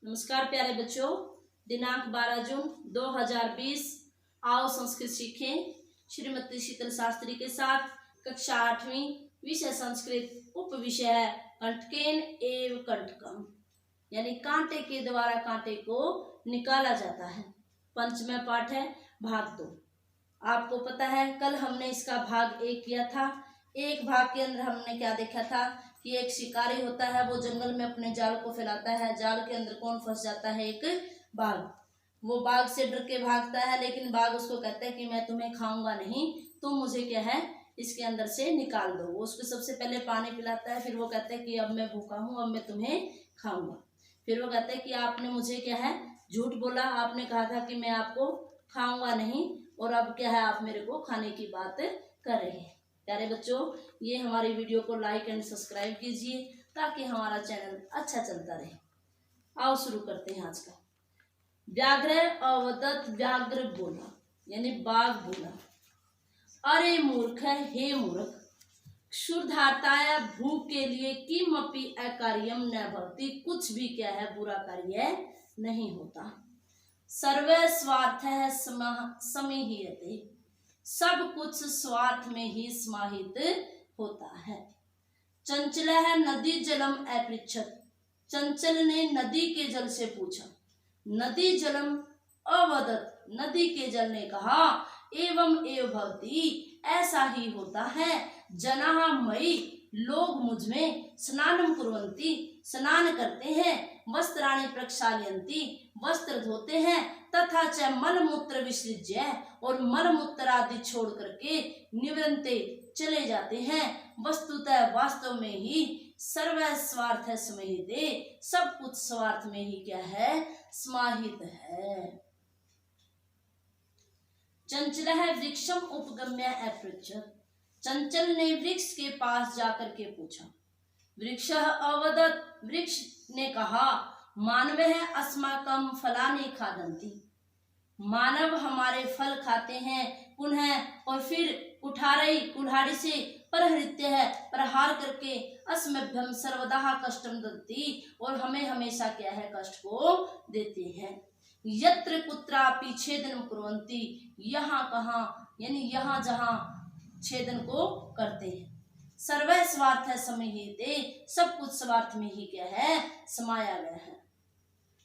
नमस्कार प्यारे बच्चों, दिनांक 12 जून 2020। आओ संस्कृत सीखें श्रीमती शीतल शास्त्री के साथ। कक्षा 8वीं, विषय संस्कृत, उप विषय है कंटकेन एव कंटकम, यानी कांटे के द्वारा कांटे को निकाला जाता है। पंचम पाठ है भाग 2। आपको पता है कल हमने इसका भाग 1 किया था। एक भाग के अंदर हमने क्या देखा था कि एक शिकारी होता है, वो जंगल में अपने जाल को फैलाता है। जाल के अंदर कौन फंस जाता है? एक बाघ। वो बाघ से डर के भागता है, लेकिन बाघ उसको कहता है कि मैं तुम्हें खाऊंगा नहीं, तुम मुझे क्या है इसके अंदर से निकाल दो। वो उसको सबसे पहले पानी पिलाता है, फिर वो कहता है कि अब मैं भूखा हूँ, अब मैं तुम्हें खाऊंगा। फिर वो कहता है कि आपने मुझे क्या है झूठ बोला, आपने कहा था कि मैं आपको खाऊंगा नहीं, और अब क्या है आप मेरे को खाने की बात कर रहे हैं। प्यारे बच्चों, ये हमारी वीडियो को लाइक एंड सब्सक्राइब कीजिए ताकि हमारा चैनल अच्छा चलता रहे। आओ शुरू करते हैं आज का। व्याघ्र अवदत, व्याघ्र बोला यानी बाघ बोला, अरे मूर्ख है, हे मूर्ख, क्षुधार्ताया भूख के लिए किमपि अकार्यम न भवति, कुछ भी क्या है बुरा कार्य नहीं होता। सर्वे स्वार्थ है समीहीयते, सब कुछ स्वार्थ में ही समाहित होता है। चंचल है नदी जलम अपृच्छत, चंचल ने नदी के जल से पूछा। नदी जलम अवदत, नदी के जल ने कहा। एवं एव भवति, ऐसा ही होता है। जनाः मयि, लोग मुझ में। स्नानम कुर्वन्ति, स्नान करते हैं। वस्त्राणि प्रक्षालयन्ति, वस्त्र धोते हैं। तथा च मलमूत्र विसृज्य, और मलमूत्र आदि छोड़ करके निवृत्ते चले जाते हैं। वस्तुतः वास्तव में ही सर्व स्वार्थ समाहिते, सब कुछ स्वार्थ में ही क्या है समाहित है। चंचल है वृक्षम उपगम्य अपृच्छत, चंचल ने वृक्ष के पास जाकर के पूछा। वृक्ष अवदत, वृक्ष ने कहा। मानव है अस्माकं फलानि खादन्ति, मानव हमारे फल खाते हैं। पुनः और फिर कुल्हाड़ी से परहृत्य है, प्रहार करके अस्मभ्यम सर्वदा कष्टम दत्ति, और हमें हमेशा क्या है कष्ट को देते हैं। यत्र कुत्रापि छेदन कुर्वन्ति, यहाँ कहाँ यानी यहाँ जहाँ छेदन को करते हैं। सर्व स्वार्थ समाहिते, सब कुछ स्वार्थ में ही क्या है समाया गया है।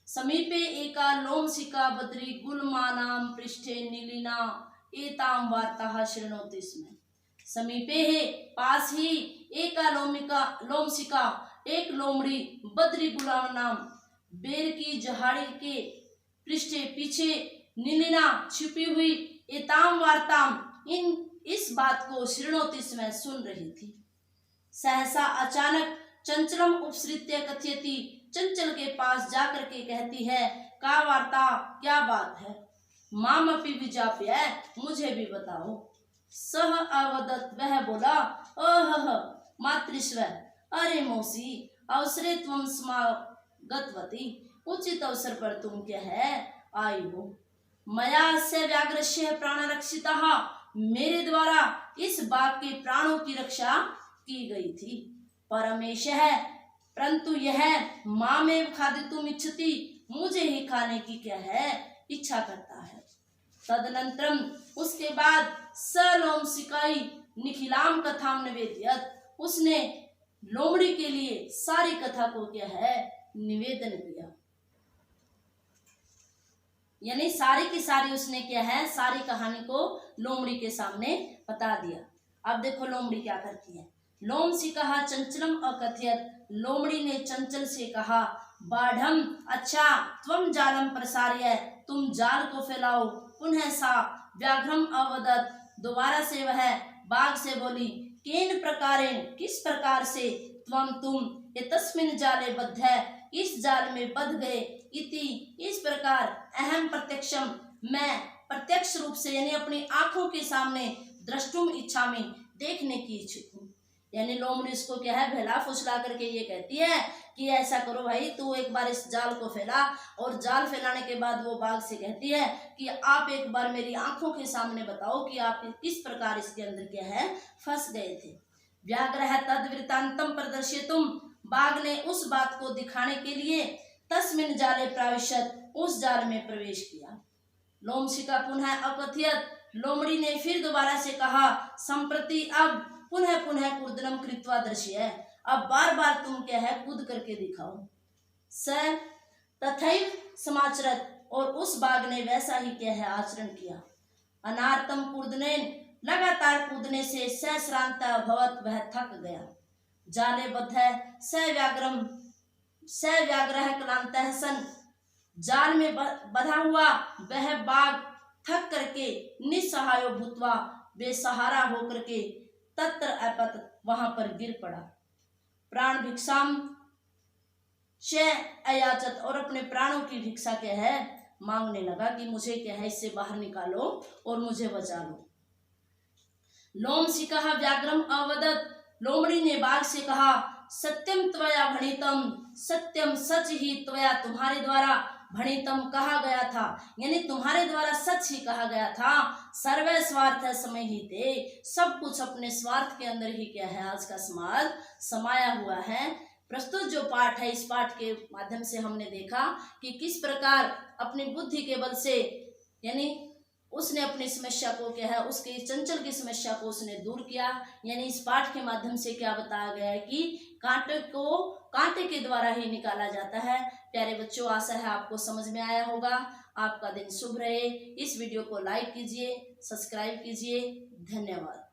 समीपे एका लोमशिका बद्री गुलमानाम पृष्ठे नीलिना एताम वार्ता शृणोति स्म। समीपे है पास ही, एका लोमशिका एक लोमड़ी, बद्री गुलाम नाम बेर की जहाड़ी के पृष्ठे पीछे, नीलिना छिपी हुई, एताम वार्ताम इस बात को शृणोति स्म सुन रही थी। सहसा अचानक चंचलम उपसृत्य कथयति, चंचल के पास जाकर के कहती है। का वार्ता, क्या बात है? मामपि विज्ञाप्य, मुझे भी बताओ। सह अवदत, वह बोला। ओह मातृस्व, अरे मौसी, अवसरे त्वं समागतवती, उचित अवसर पर तुम क्या है आई हो। मया से व्याघ्रस्य प्राण रक्षितः, मेरे द्वारा इस बाघ के प्राणों की रक्षा की गई थी। परमेश है, परंतु यह मामेव खादितुम इच्छति, मुझे ही खाने की क्या है इच्छा करता है। तदनंतरम, उसके बाद सलोमशिकाई निखिलाम कथाम निवेद्यत, उसने लोमड़ी के लिए सारी कथा को क्या है निवेदन किया, यानी सारी की सारी उसने क्या है सारी कहानी को लोमड़ी के सामने बता दिया। अब देखो लोमड़ी क्या करती है। लोमशिका चंचलम अकथयत, लोमड़ी ने चंचल से कहा। बाढ़म, अच्छा, त्वं जालम प्रसार्य, तुम जाल को फैलाओ। पुनः सा व्याघ्रम अवदत, दोबारा से वह बाघ से बोली। केन प्रकारेण, किस प्रकार से, तुम एतस्मिन् जाले बद्ध, इस जाल में बंध गए। इति, इस प्रकार, अहम प्रत्यक्षम, मैं प्रत्यक्ष रूप से यानी अपनी आंखों के सामने, द्रष्टुम इच्छा में, देखने की इच्छुक हूँ। यानी लोमड़ी इसको क्या है भला फुसला करके ये कहती है कि ऐसा करो भाई, तू एक बार इस जाल को फैला। और जाल फैलाने के बाद वो बाघ से कहती है कि आप एक बार मेरी आंखों के सामने बताओ कि आप किस प्रकार इसके अंदर क्या है फंस गए थे। व्याघ्र तद वृत्तांतम प्रदर्शितुम, बाघ ने उस बात को दिखाने के लिए तस्मिन् जाले प्राविशत, उस जाल में प्रवेश किया। लोमशिका पुनः अकथयत, लोमड़ी ने फिर दोबारा से कहा, संप्रति अब पुनः पुनः कूर्दनम कृत्वा दर्शय, अब बार बार तुम क्या है कूद करके दिखाओ। स तथैव समाचरत, और उस बाघ ने वैसा ही क्या है आचरण किया। अनार्तम कूर्दनेन, लगातार कूदने से सश्रांत अभवत, वह थक गया। जाले बद्ध स व्याग्रह क्लांतः सन, जाल में बधा हुआ वह बाघ थक करके निस्सहायो भूत्वा, बेसहारा होकर के तत्र अपत, वहां पर गिर पड़ा। प्राण भिक्षाम च अयाचत, और अपने प्राणों की भिक्षा क्या है मांगने लगा कि मुझे क्या है इससे बाहर निकालो और मुझे बचा लो। लोमशिका व्याघ्रम अवदत, लोमड़ी ने बाघ से कहा, सत्यम त्वया भणितम, सत्यम सच ही त्वया तुम्हारे द्वारा, भणितम कहा गया था, यानी तुम्हारे द्वारा सच ही कहा गया था। सर्वे स्वार्थ समय ही थे, सब कुछ अपने स्वार्थ के अंदर ही क्या है आज का समाज समाया हुआ है। प्रस्तुत जो पाठ है, इस पाठ के माध्यम से हमने देखा कि किस प्रकार अपनी बुद्धि के बल से, यानी उसने अपनी समस्या को क्या है, उसके चंचल की समस्या को उसने दूर किया। यानी इस पाठ के माध्यम से क्या बताया गया है कि कांटे को कांटे के द्वारा ही निकाला जाता है। प्यारे बच्चों, आशा है आपको समझ में आया होगा। आपका दिन शुभ रहे। इस वीडियो को लाइक कीजिए, सब्सक्राइब कीजिए। धन्यवाद।